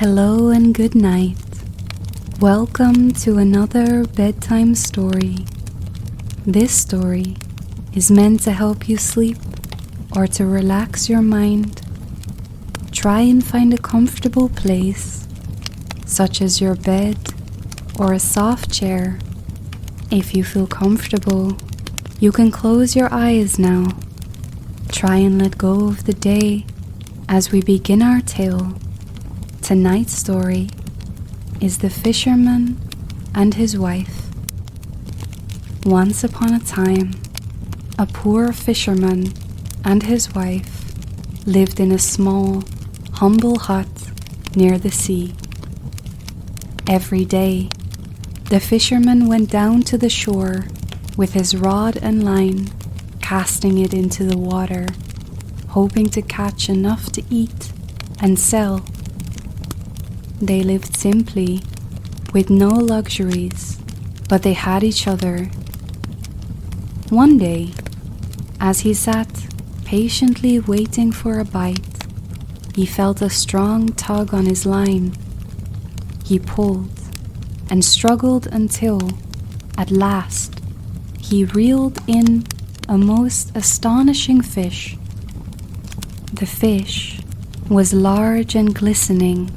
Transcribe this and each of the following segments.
Hello and good night. Welcome to another bedtime story. This story is meant to help you sleep or to relax your mind. Try and find a comfortable place, such as your bed or a soft chair. If you feel comfortable, you can close your eyes now. Try and let go of the day as we begin our tale. Tonight's story is The Fisherman and His Wife. Once upon a time, a poor fisherman and his wife lived in a small, humble hut near the sea. Every day, the fisherman went down to the shore with his rod and line, casting it into the water, hoping to catch enough to eat and sell. They lived simply, with no luxuries, but they had each other. One day, as he sat patiently waiting for a bite, he felt a strong tug on his line. He pulled and struggled until, at last, he reeled in a most astonishing fish. The fish was large and glistening,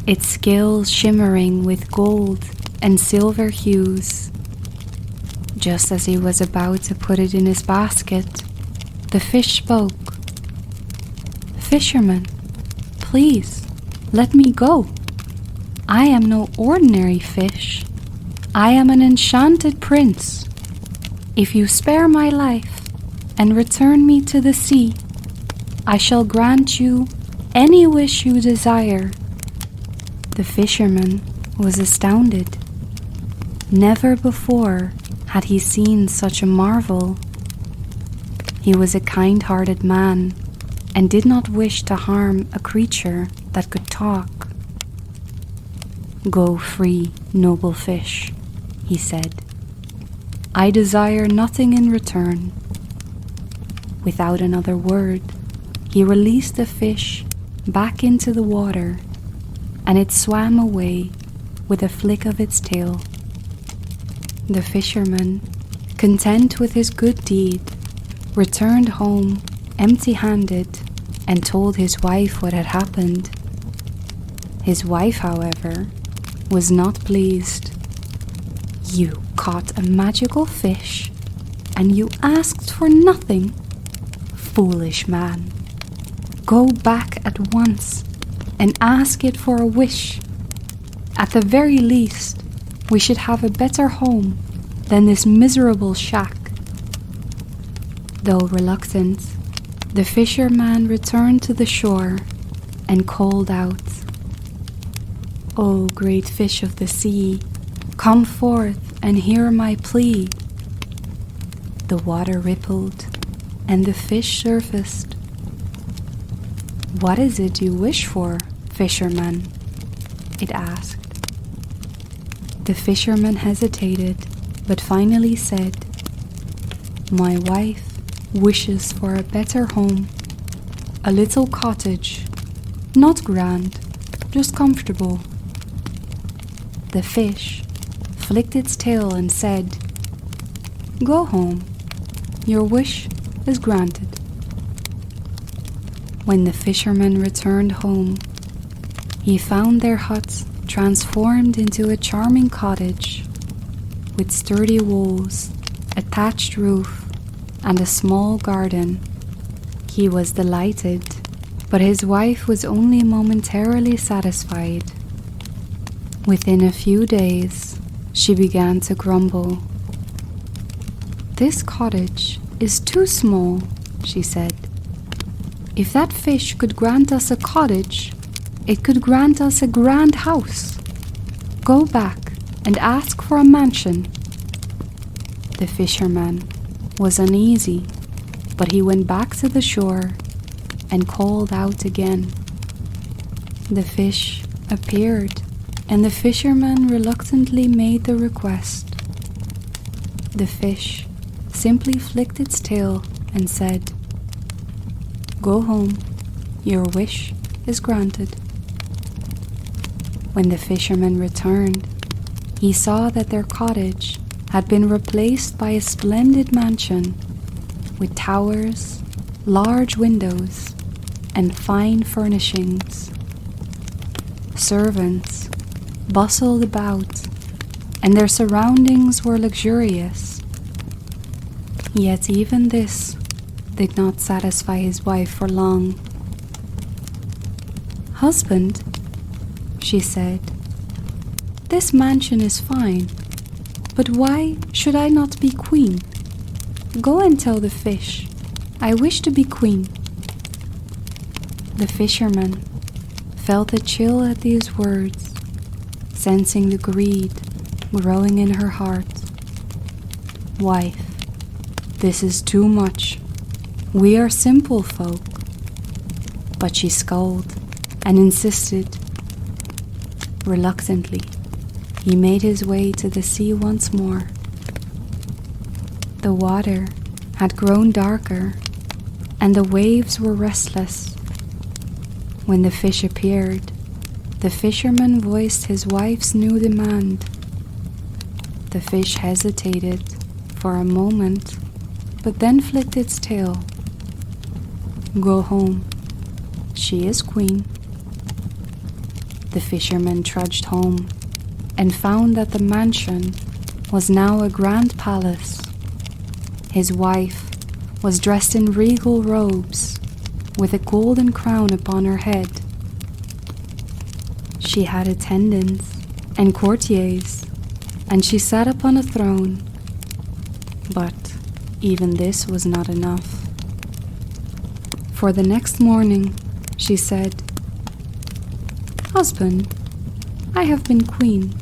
its scales shimmering with gold and silver hues. Just as he was about to put it in his basket, the fish spoke. "Fisherman, please, let me go. I am no ordinary fish. I am an enchanted prince. If you spare my life and return me to the sea, I shall grant you any wish you desire." The fisherman was astounded. Never before had he seen such a marvel. He was a kind-hearted man and did not wish to harm a creature that could talk. "Go free, noble fish," he said. "I desire nothing in return." Without another word, he released the fish back into the water, and it swam away with a flick of its tail. The fisherman, content with his good deed, returned home empty-handed and told his wife what had happened. His wife, however, was not pleased. "You caught a magical fish, and you asked for nothing? Foolish man! Go back at once and ask it for a wish. At the very least, we should have a better home than this miserable shack." Though reluctant, the fisherman returned to the shore and called out, "O great fish of the sea, come forth and hear my plea." The water rippled and the fish surfaced. "What is it you wish for, fisherman?" it asked. The fisherman hesitated, but finally said, "My wife wishes for a better home, a little cottage, not grand, just comfortable." The fish flicked its tail and said, "Go home, your wish is granted." When the fisherman returned home, he found their hut transformed into a charming cottage with sturdy walls, a thatched roof, and a small garden. He was delighted, but his wife was only momentarily satisfied. Within a few days, she began to grumble. "This cottage is too small," she said. "If that fish could grant us a cottage, it could grant us a grand house. Go back and ask for a mansion." The fisherman was uneasy, but he went back to the shore and called out again. The fish appeared, and the fisherman reluctantly made the request. The fish simply flicked its tail and said, "Go home, your wish is granted." When the fisherman returned, he saw that their cottage had been replaced by a splendid mansion with towers, large windows, and fine furnishings. Servants bustled about, and their surroundings were luxurious. Yet even this did not satisfy his wife for long. "Husband," she said, "this mansion is fine, but why should I not be queen? Go and tell the fish I wish to be queen." The fisherman felt a chill at these words, sensing the greed growing in her heart. "Wife, this is too much. We are simple folk." But she scolded and insisted. Reluctantly, he made his way to the sea once more. The water had grown darker, and the waves were restless. When the fish appeared, the fisherman voiced his wife's new demand. The fish hesitated for a moment, but then flicked its tail. "Go home. She is queen." The fisherman trudged home and found that the mansion was now a grand palace. His wife was dressed in regal robes with a golden crown upon her head. She had attendants and courtiers, and she sat upon a throne. But even this was not enough. For the next morning, she said, "Husband, I have been queen,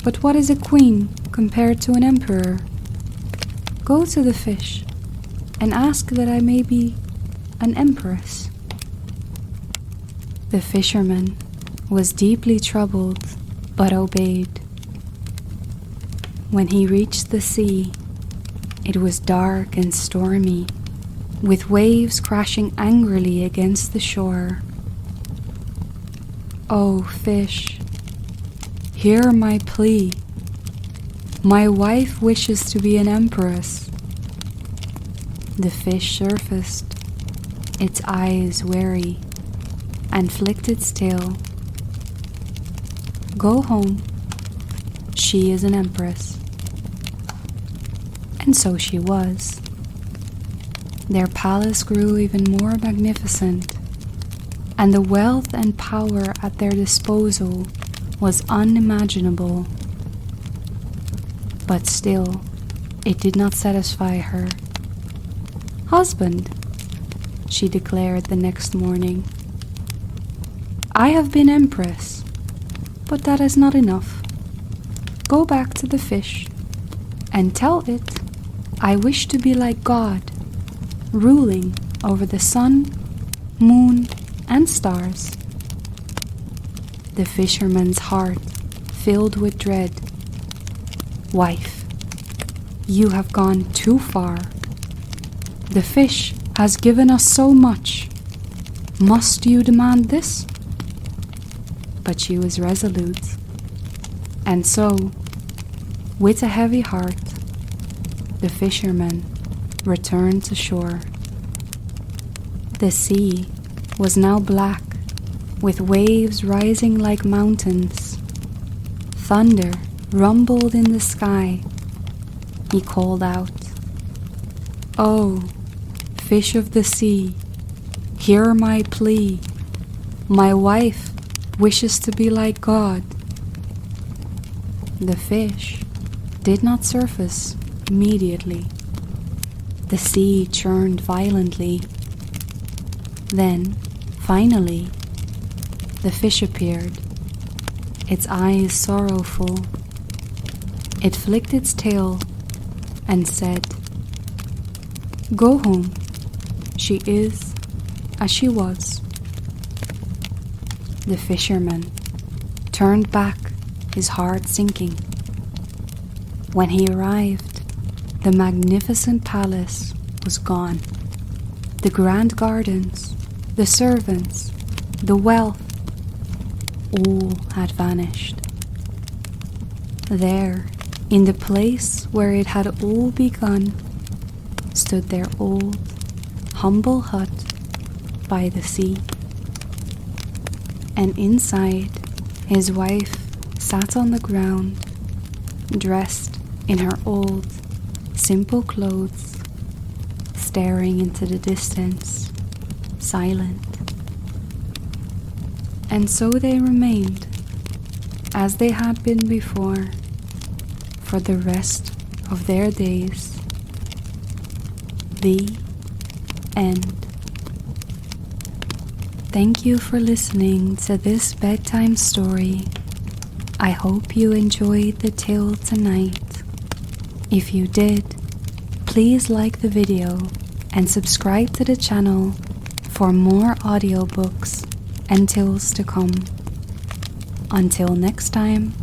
but what is a queen compared to an emperor? Go to the fish and ask that I may be an empress." The fisherman was deeply troubled, but obeyed. When he reached the sea, it was dark and stormy, with waves crashing angrily against the shore. "Oh, fish, hear my plea. My wife wishes to be an empress." The fish surfaced, its eyes wary, and flicked its tail. "Go home. She is an empress." And so she was. Their palace grew even more magnificent, and the wealth and power at their disposal was unimaginable. But still, it did not satisfy her. "Husband," she declared the next morning, "I have been empress, but that is not enough. Go back to the fish and tell it I wish to be like God, ruling over the sun, moon, and stars." The fisherman's heart filled with dread. "Wife, you have gone too far. The fish has given us so much. Must you demand this?" But she was resolute, and so, with a heavy heart, the fisherman returned to shore. The sea was now black, with waves rising like mountains. Thunder rumbled in the sky. He called out, "Oh, fish of the sea, hear my plea. My wife wishes to be like God." The fish did not surface immediately. The sea churned violently. Then, finally, the fish appeared, its eyes sorrowful. It flicked its tail and said, "Go home. She is as she was." The fisherman turned back, his heart sinking. When he arrived, the magnificent palace was gone. The grand gardens, the servants, the wealth, all had vanished. There, in the place where it had all begun, stood their old, humble hut by the sea. And inside, his wife sat on the ground, dressed in her old, simple clothes, staring into the distance, silent. And so they remained, as they had been before, for the rest of their days. The end. Thank you for listening to this bedtime story. I hope you enjoyed the tale tonight. If you did, please like the video and subscribe to the channel for more audiobooks and tales to come. Until next time.